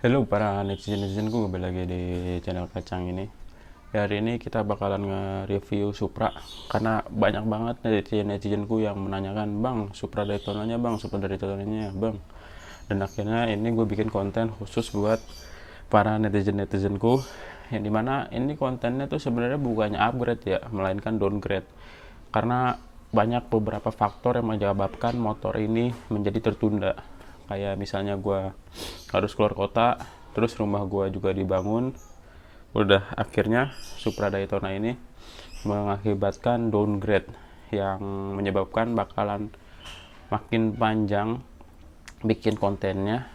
Halo para netizen-netizenku, kembali lagi di channel Kacang ini. Hari ini kita bakalan nge-review Supra karena banyak banget netizen-netizenku yang menanyakan, "Bang, Supra Daytonanya Bang, Supra Daytonanya Bang." Dan akhirnya ini gue bikin konten khusus buat para netizen-netizenku, yang dimana ini kontennya tuh sebenarnya bukannya upgrade ya, melainkan downgrade. Karena banyak beberapa faktor yang menyebabkan motor ini menjadi tertunda. Kayak misalnya gue harus keluar kota, terus rumah gue juga dibangun. Udah akhirnya Supra Daytona ini mengakibatkan downgrade yang menyebabkan bakalan makin panjang bikin kontennya,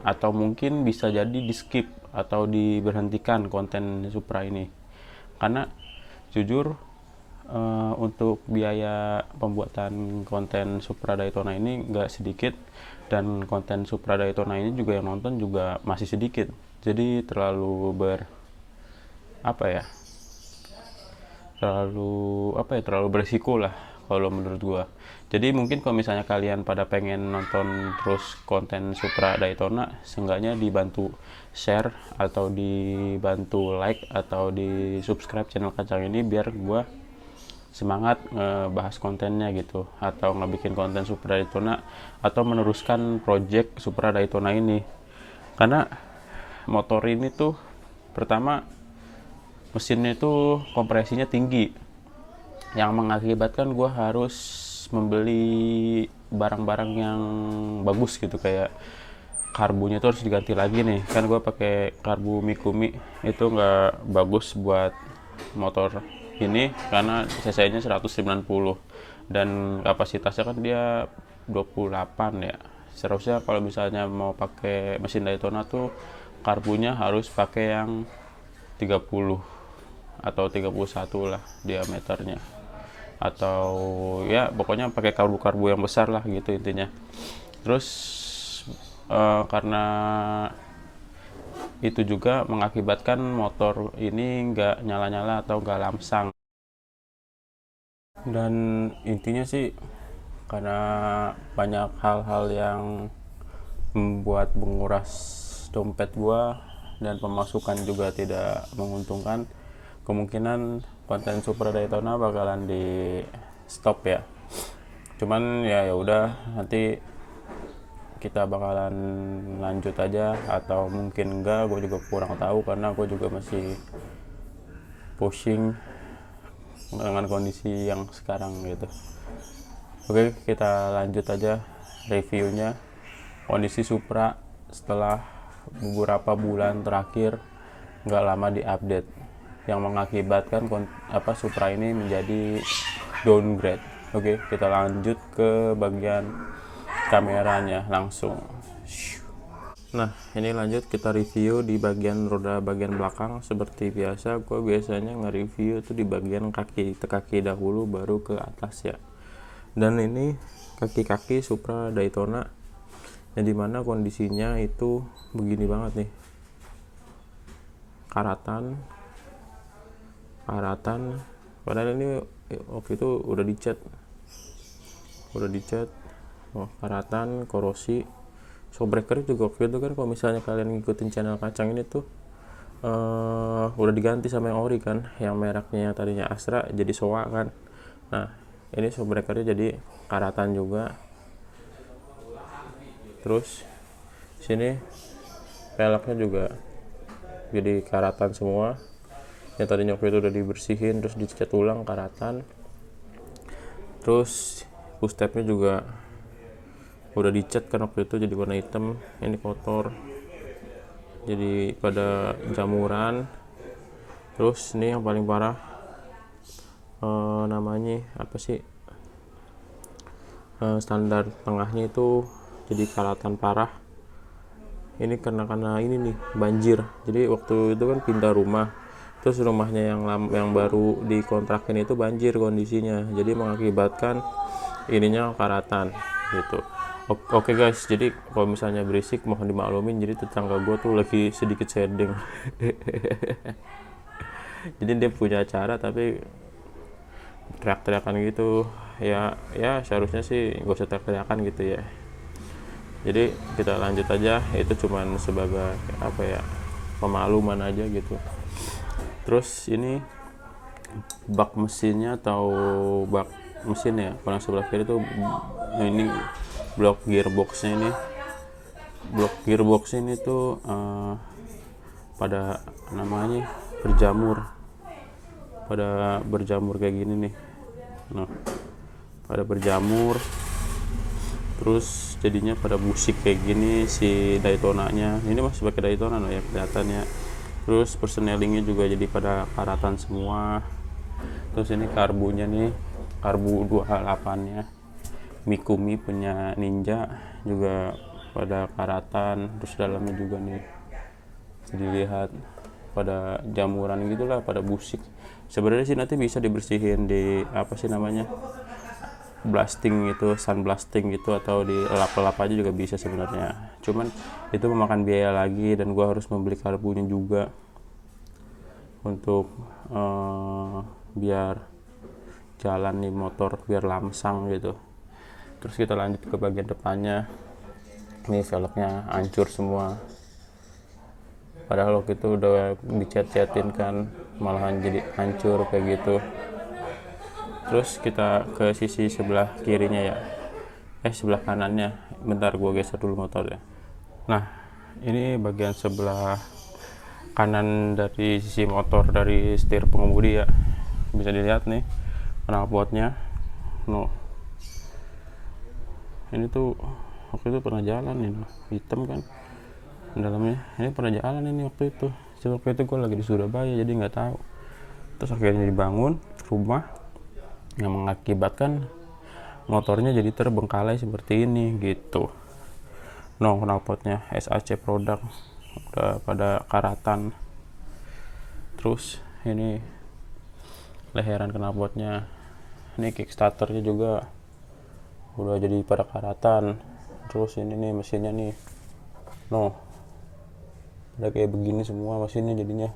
atau mungkin bisa jadi di skip atau diberhentikan konten Supra ini. Karena jujur, untuk biaya pembuatan konten Supra Daytona ini nggak sedikit, dan konten Supra Daytona ini juga yang nonton juga masih sedikit. Jadi terlalu apa ya terlalu berisiko lah kalau menurut gua. Jadi mungkin kalau misalnya kalian pada pengen nonton terus konten Supra Daytona, seenggaknya dibantu share atau dibantu like atau di subscribe channel Kacang ini biar gua semangat ngebahas kontennya gitu, atau ngebikin konten Supra Daytona, atau meneruskan project Supra Daytona ini. Karena motor ini tuh pertama, mesinnya itu kompresinya tinggi, yang mengakibatkan gue harus membeli barang-barang yang bagus gitu. Kayak karbunya tuh harus diganti lagi nih, kan gue pakai karbu Mikumi, itu nggak bagus buat motor ini karena cc-nya 190 dan kapasitasnya kan dia 28 ya. Seharusnya kalau misalnya mau pakai mesin Daytona tuh karbunya harus pakai yang 30 atau 31 lah diameternya, atau ya pokoknya pakai karbu-karbu yang besar lah gitu intinya. Terus karena itu juga mengakibatkan motor ini nggak nyala-nyala atau nggak lamsang. Dan intinya sih karena banyak hal-hal yang membuat menguras dompet gua dan pemasukan juga tidak menguntungkan, kemungkinan konten Supra Daytona bakalan di stop ya. Cuman ya udah, nanti kita bakalan lanjut aja atau mungkin enggak, gue juga kurang tahu karena gue juga masih pushing dengan kondisi yang sekarang gitu. Oke, kita lanjut aja reviewnya. Kondisi Supra setelah beberapa bulan terakhir nggak lama diupdate, yang mengakibatkan Supra ini menjadi downgrade. Oke, kita lanjut ke bagian kameranya langsung. Nah, ini lanjut kita review di bagian roda bagian belakang. Seperti biasa, gue biasanya nge-review itu di bagian kaki dahulu baru ke atas ya. Dan ini kaki-kaki Supra Daytona, yang dimana kondisinya itu begini banget nih. Karatan, padahal ini waktu itu udah dicat. Karatan, korosi. Shockbreaker juga waktu itu kan, kalau misalnya kalian ngikutin channel Kacang ini tuh udah diganti sama yang ori kan, yang mereknya yang tadinya Astra jadi Showa kan. Nah, ini shockbreakernya jadi karatan juga. Terus sini peleknya juga jadi karatan semua, yang tadinya waktu itu udah dibersihin terus dicat ulang karatan. Terus push-stepnya juga udah dicat kan waktu itu jadi warna hitam, ini kotor jadi pada jamuran. Terus ini yang paling parah, namanya apa sih, standar tengahnya itu jadi karatan parah. Ini karena ini nih banjir. Jadi waktu itu kan pindah rumah, terus rumahnya yang baru dikontrakin itu banjir kondisinya, jadi mengakibatkan ininya karatan gitu. Oke guys, jadi kalau misalnya berisik mohon dimaklumin, jadi tetangga gue tuh lagi sedikit sedeng. Jadi dia punya acara tapi teriak-teriakan gitu ya. Seharusnya sih gak usah teriak-teriakan gitu ya. Jadi kita lanjut aja, itu cuman sebagai apa ya, pemaluman aja gitu. Terus ini bak mesinnya atau bak mesin ya, paling sebelah kiri tuh ini blok gearboxnya ini. Blok gearbox ini tuh pada namanya berjamur kayak gini nih. Nah, pada berjamur, terus jadinya pada busik kayak gini si Daytonanya. Ini masih pakai Daytona loh ya kelihatannya. Terus persnelingnya juga jadi pada karatan semua. Terus ini karbunya nih, karbu 28 nya Mikumi punya Ninja juga pada karatan. Terus dalamnya juga nih jadi lihat pada jamuran gitulah, pada busik. Sebenarnya sih nanti bisa dibersihin di apa sih namanya, blasting itu, sun blasting gitu, atau di lap-lap aja juga bisa sebenarnya. Cuman itu memakan biaya lagi dan gua harus membeli karbunya juga untuk biar jalan nih motor biar lamsang gitu. Terus kita lanjut ke bagian depannya. Ini velgnya hancur semua, padahal waktu itu udah dicat-catin kan, malahan jadi hancur kayak gitu. Terus kita ke sisi sebelah kirinya ya, sebelah kanannya. Bentar gua geser dulu motor ya. Nah, ini bagian sebelah kanan dari sisi motor, dari setir pengemudi ya, bisa dilihat nih knalpotnya. Ini tuh waktu itu pernah jalan ini, hitam kan dalamnya. Ini pernah jalan ini waktu itu. Waktu itu gue lagi di Surabaya jadi nggak tahu. Terus akhirnya dibangun rumah yang mengakibatkan motornya jadi terbengkalai seperti ini gitu. Knalpotnya SAC produk udah pada karatan. Terus ini leheran knalpotnya, ini kickstarternya juga udah jadi pada karatan. Terus ini nih mesinnya nih, udah kayak begini semua mesinnya, jadinya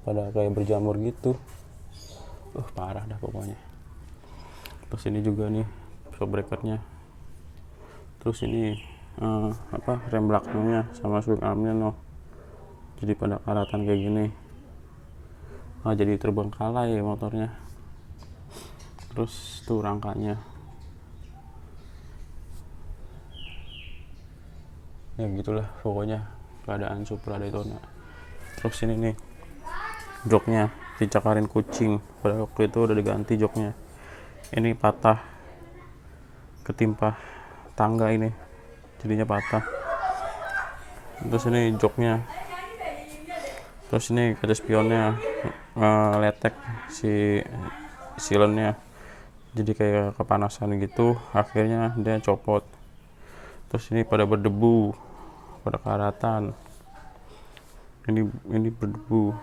pada kayak berjamur gitu. Parah dah pokoknya. Terus ini juga nih shock breakernya. Terus ini rem belakangnya sama swing armnya jadi pada karatan kayak gini. Jadi terbengkalai motornya. Terus tuh rangkanya ya gitulah pokoknya keadaan Supra Daytona. Terus ini nih joknya dicakarin kucing, pada waktu itu udah diganti joknya. Ini patah ketimpa tangga, ini jadinya patah. Terus ini joknya. Terus ini kaca spionnya letek, si silennya jadi kayak kepanasan gitu, akhirnya dia copot. Terus ini pada berdebu, pada karatan. Ini berdebu.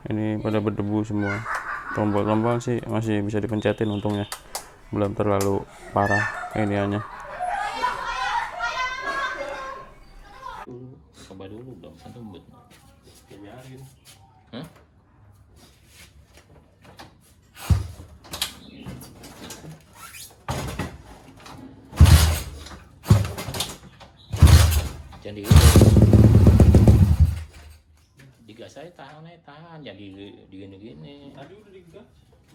Ini pada berdebu semua. Tombol-tombol sih masih bisa dipencetin untungnya. Belum terlalu parah iniannya. Coba dulu dong, kan lembut. Biarin. Jadi digas saya tahan, jadi digini-gini. Tadi udah digas,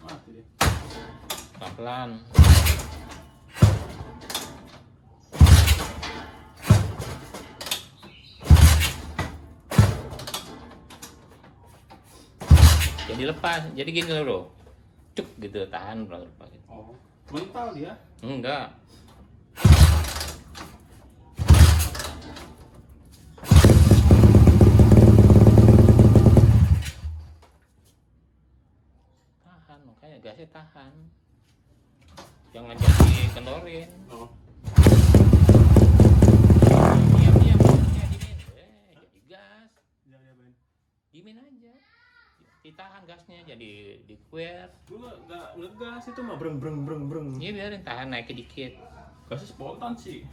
mati deh. Pelan-pelan. Jadi lepas, jadi gini loh, cuk gitu, tahan lepas gitu. Mental dia? Enggak. Tahan, makanya gasnya tahan. Jangan jadi kendorin. Diam, dimin. Jadi gas. Dimin aja. Ditahan gasnya, jadi di kuer. Gua nggak ngegas, itu mah breng. Iya biarin tahan, naik dikit. Gasnya spontan sih.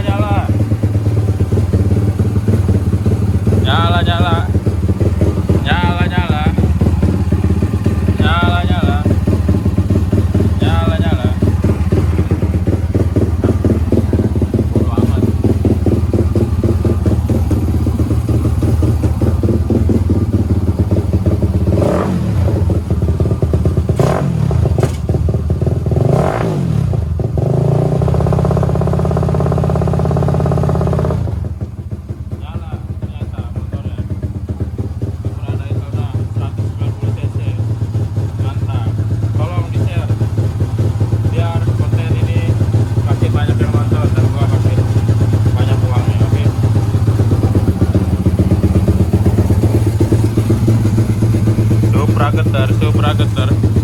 Nyala. getar, supra getar.